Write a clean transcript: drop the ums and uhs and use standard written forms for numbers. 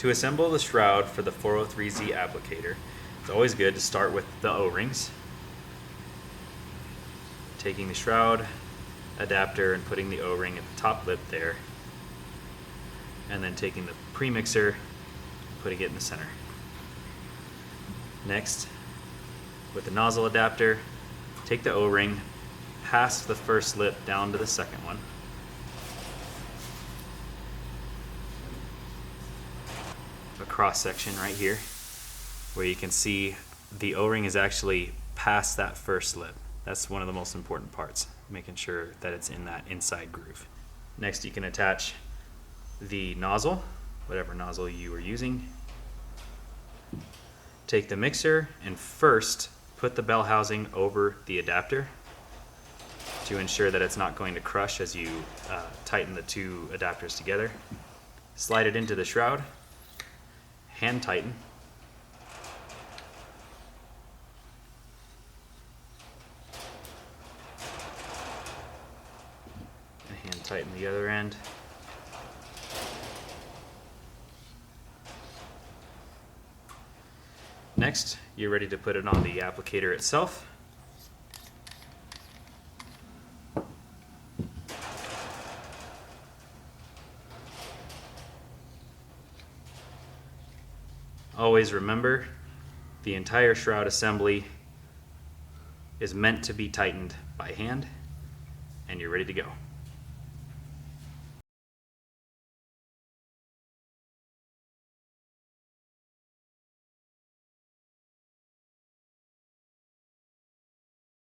To assemble the shroud for the 403Z applicator, it's always good to start with the O-rings. Taking the shroud adapter and putting the O-ring at the top lip there, and then taking the premixer, putting it in the center. Next, with the nozzle adapter, take the O-ring past the first lip down to the second one. A cross section right here where you can see the O-ring is actually past that first lip. That's one of the most important parts, making sure that it's in that inside groove. Next, you can attach the nozzle, whatever nozzle you are using. Take the mixer and first put the bell housing over the adapter to ensure that it's not going to crush as you tighten the two adapters together. Slide it into the shroud, hand tighten, and hand tighten the other end. Next, you're ready to put it on the applicator itself. Always remember, the entire shroud assembly is meant to be tightened by hand, and you're ready to go.